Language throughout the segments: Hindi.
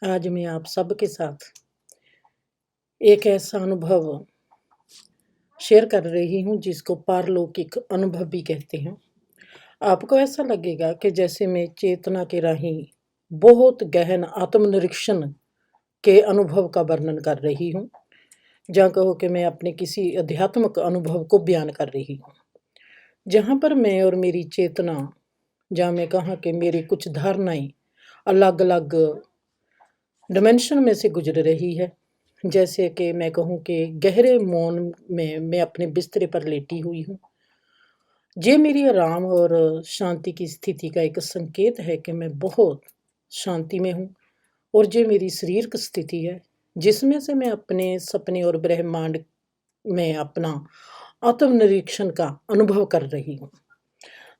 आज मैं आप सबके साथ एक ऐसा अनुभव शेयर कर रही हूँ जिसको पारलौकिक अनुभव भी कहते हैं। आपको ऐसा लगेगा कि जैसे मैं चेतना के राही बहुत गहन आत्मनिरीक्षण के अनुभव का वर्णन कर रही हूँ, जहाँ कहो कि मैं अपने किसी आध्यात्मिक अनुभव को बयान कर रही हूँ। जहाँ पर मैं और मेरी चेतना, जहाँ मैं कहा कि मेरी कुछ धारणाएं अलग अलग डिमेंशन में से गुजर रही है। जैसे कि मैं कहूँ कि गहरे मौन में मैं अपने बिस्तरे पर लेटी हुई हूँ। ये मेरी आराम और शांति की स्थिति का एक संकेत है कि मैं बहुत शांति में हूँ। और ये मेरी शरीर की स्थिति है जिसमें से मैं अपने सपने और ब्रह्मांड में अपना आत्मनिरीक्षण का अनुभव कर रही हूँ।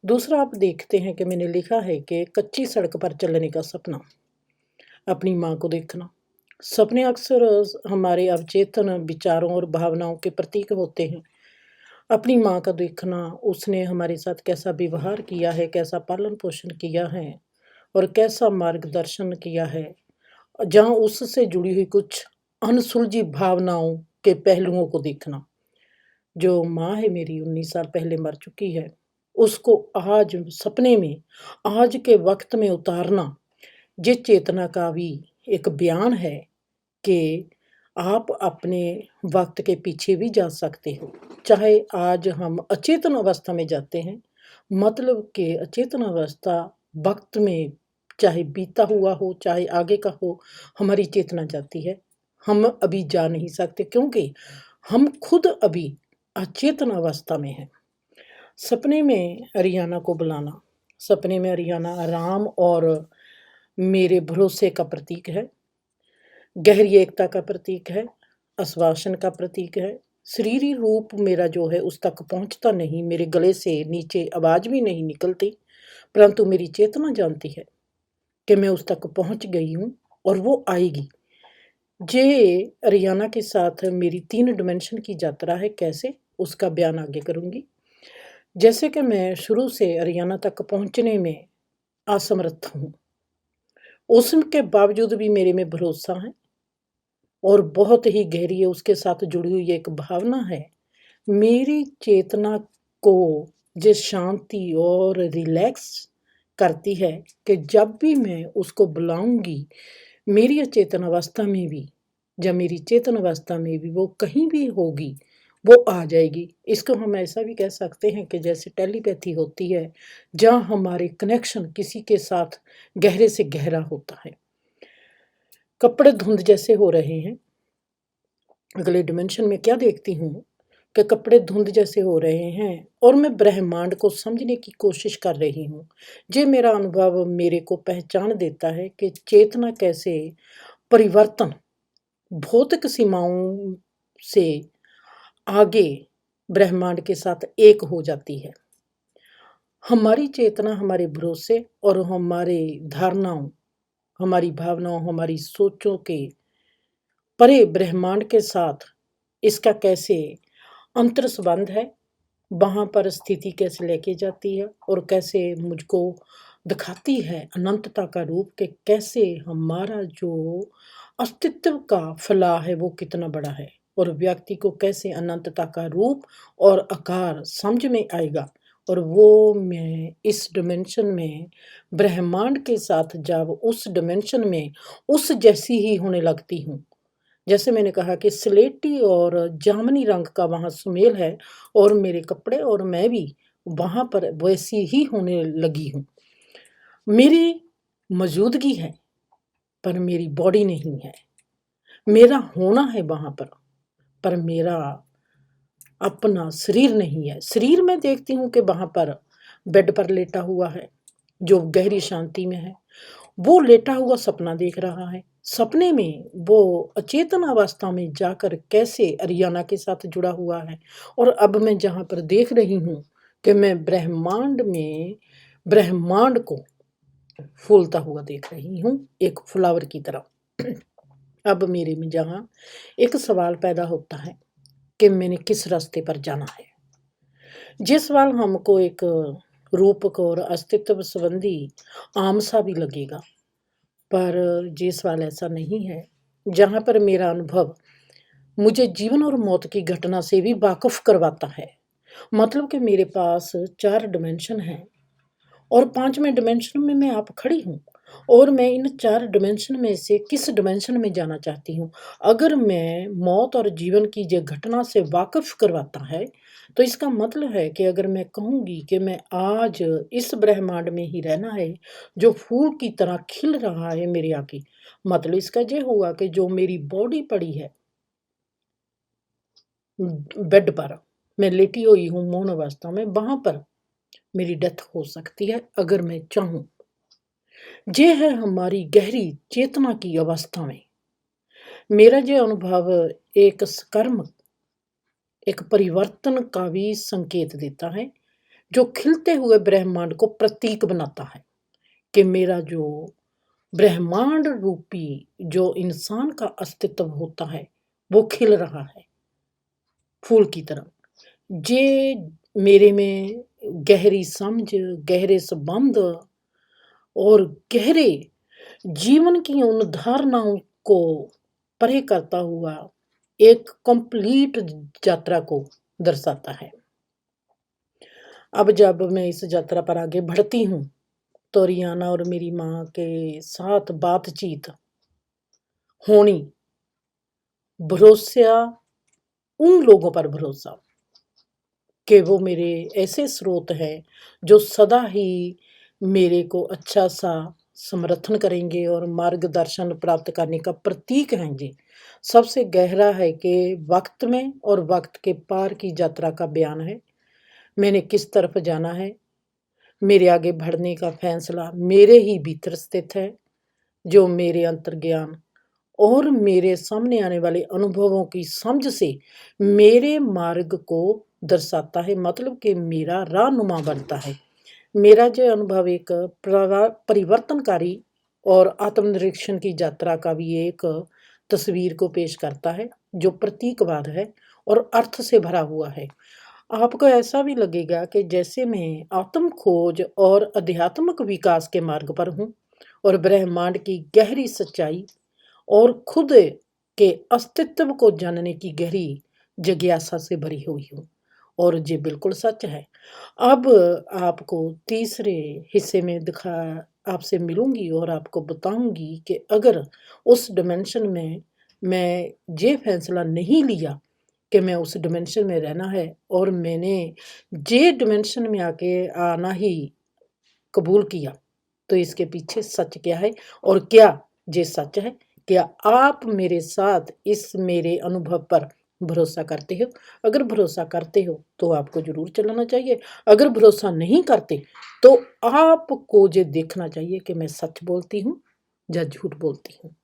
दूसरा, आप देखते हैं कि मैंने लिखा है कि कच्ची सड़क पर चलने का सपना, अपनी माँ को देखना। सपने अक्सर हमारे अवचेतन विचारों और भावनाओं के प्रतीक होते हैं। अपनी माँ का देखना, उसने हमारे साथ कैसा व्यवहार किया है, कैसा पालन पोषण किया है और कैसा मार्गदर्शन किया है, जहाँ उससे जुड़ी हुई कुछ अनसुलझी भावनाओं के पहलुओं को देखना। जो माँ है मेरी 19 साल पहले मर चुकी है, उसको आज सपने में, आज के वक्त में उतारना, ये चेतना का भी एक बयान है कि आप अपने वक्त के पीछे भी जा सकते हो। चाहे आज हम अचेतन अवस्था में जाते हैं, मतलब कि अचेतन अवस्था वक्त में चाहे बीता हुआ हो चाहे आगे का हो, हमारी चेतना जाती है। हम अभी जा नहीं सकते क्योंकि हम खुद अभी अचेतन अवस्था में हैं। सपने में अरियाना को बुलाना, सपने में अरियाना आराम और मेरे भरोसे का प्रतीक है, गहरी एकता का प्रतीक है, आश्वासन का प्रतीक है। शरीरी रूप मेरा जो है उस तक पहुंचता नहीं, मेरे गले से नीचे आवाज भी नहीं निकलती, परंतु मेरी चेतना जानती है कि मैं उस तक पहुंच गई हूँ और वो आएगी। ये अरियाना के साथ मेरी 3 डिमेंशन की यात्रा है, कैसे उसका बयान आगे करूँगी। जैसे कि मैं शुरू से अरियाना तक पहुँचने में असमर्थ हूँ, उसके बावजूद भी मेरे में भरोसा है और बहुत ही गहरी है, उसके साथ जुड़ी हुई एक भावना है। मेरी चेतना को जो शांति और रिलैक्स करती है कि जब भी मैं उसको बुलाऊँगी, मेरी अचेतन अवस्था में भी, जब मेरी चेतन अवस्था में भी वो कहीं भी होगी, वो आ जाएगी। इसको हम ऐसा भी कह सकते हैं कि जैसे टेलीपैथी होती है, जहाँ हमारे कनेक्शन किसी के साथ गहरे से गहरा होता है। कपड़े धुंध जैसे हो रहे हैं। अगले डिमेंशन में क्या देखती हूँ कि कपड़े धुंध जैसे हो रहे हैं और मैं ब्रह्मांड को समझने की कोशिश कर रही हूँ। ये मेरा अनुभव मेरे को पहचान देता है कि चेतना कैसे परिवर्तन भौतिक सीमाओं से आगे ब्रह्मांड के साथ एक हो जाती है। हमारी चेतना हमारे भरोसे और हमारे धारणाओं, हमारी भावनाओं, हमारी सोचों के परे ब्रह्मांड के साथ इसका कैसे अंतर संबंध है, वहाँ पर स्थिति कैसे लेके जाती है और कैसे मुझको दिखाती है अनंतता का रूप कि कैसे हमारा जो अस्तित्व का फैलाव है वो कितना बड़ा है और व्यक्ति को कैसे अनंतता का रूप और आकार समझ में आएगा। और वो मैं इस डिमेंशन में ब्रह्मांड के साथ जब उस डिमेंशन में उस जैसी ही होने लगती हूँ, जैसे मैंने कहा कि स्लेटी और जामुनी रंग का वहाँ सुमेल है और मेरे कपड़े और मैं भी वहाँ पर वैसी ही होने लगी हूँ। मेरी मौजूदगी है पर मेरी बॉडी नहीं है। मेरा होना है वहाँ पर मेरा अपना शरीर नहीं है। शरीर मैं देखती हूँ कि वहाँ पर बेड पर लेटा हुआ है, जो गहरी शांति में है। वो लेटा हुआ सपना देख रहा है। सपने में वो अचेतन अवस्था में जाकर कैसे अरियाना के साथ जुड़ा हुआ है और अब मैं जहाँ पर देख रही हूँ कि मैं ब्रह्मांड में ब्रह्मांड को फूलता हुआ देख रही हूँ, एक फ्लावर की तरह। अब मेरे में जहाँ एक सवाल पैदा होता है कि मैंने किस रास्ते पर जाना है। ये सवाल हमको एक रूपक और अस्तित्व संबंधी आम सा भी लगेगा, पर ये सवाल ऐसा नहीं है, जहाँ पर मेरा अनुभव मुझे जीवन और मौत की घटना से भी वाकिफ़ करवाता है। मतलब कि मेरे पास 4 डायमेंशन हैं और 5वें डायमेंशन में मैं आप खड़ी हूँ और मैं इन 4 डायमेंशन में से किस डायमेंशन में जाना चाहती हूँ। अगर मैं मौत और जीवन की ये घटना से वाकिफ़ करवाता है, तो इसका मतलब है कि अगर मैं कहूँगी कि मैं आज इस ब्रह्मांड में ही रहना है, जो फूल की तरह खिल रहा है मेरे आगे, मतलब इसका ये हुआ कि जो मेरी बॉडी पड़ी है बेड पर, मैं लेटी हुई हूँ मौन अवस्था में, वहाँ पर मेरी डेथ हो सकती है अगर मैं चाहूँ। ये है हमारी गहरी चेतना की अवस्था में। मेरा ये अनुभव एक सकर्म, एक परिवर्तन का भी संकेत देता है, जो खिलते हुए ब्रह्मांड को प्रतीक बनाता है कि मेरा जो ब्रह्मांड रूपी जो इंसान का अस्तित्व होता है, वो खिल रहा है, फूल की तरह। ये मेरे में गहरी समझ, गहरे संबंध और गहरे जीवन की उन धारणाओं को परे करता हुआ एक कंप्लीट यात्रा को दर्शाता है। अब जब मैं इस यात्रा पर आगे बढ़ती हूँ, तो रियाना और मेरी माँ के साथ बातचीत होनी, भरोसा, उन लोगों पर भरोसा कि वो मेरे ऐसे स्रोत हैं, जो सदा ही मेरे को अच्छा-सा समर्थन करेंगे और मार्गदर्शन प्राप्त करने का प्रतीक हैं ये। सबसे गहरा है कि वक़्त में और वक़्त के पार की यात्रा का बयान है। मैंने किस तरफ जाना है, मेरे आगे बढ़ने का फ़ैसला मेरे ही भीतर स्थित है, जो मेरे अंतर्ज्ञान और मेरे सामने आने वाले अनुभवों की समझ से मेरे मार्ग को दर्शाता है, मतलब कि मेरा रहनुमा बनता है। मेरा जो अनुभव एक परिवर्तनकारी और आत्मनिरीक्षण की यात्रा का भी एक तस्वीर को पेश करता है, जो प्रतीकवाद है और अर्थ से भरा हुआ है। आपको ऐसा भी लगेगा कि जैसे मैं आत्म खोज और आध्यात्मिक विकास के मार्ग पर हूँ और ब्रह्मांड की गहरी सच्चाई और खुद के अस्तित्व को जानने की गहरी जिज्ञासा से भरी हुई हूँ और ये बिल्कुल सच है। अब आपको तीसरे हिस्से में आपसे मिलूँगी और आपको बताऊँगी कि अगर उस डायमेंशन में मैं ये फ़ैसला नहीं लिया कि मैं उस डायमेंशन में रहना है और मैंने ये डायमेंशन में आके आना ही कबूल किया, तो इसके पीछे सच क्या है और क्या ये सच है? क्या आप मेरे साथ इस मेरे अनुभव पर भरोसा करते हो? अगर भरोसा करते हो, तो आपको ज़रूर चलाना चाहिए। अगर भरोसा नहीं करते, तो आपको ये देखना चाहिए कि मैं सच बोलती हूँ या झूठ बोलती हूँ।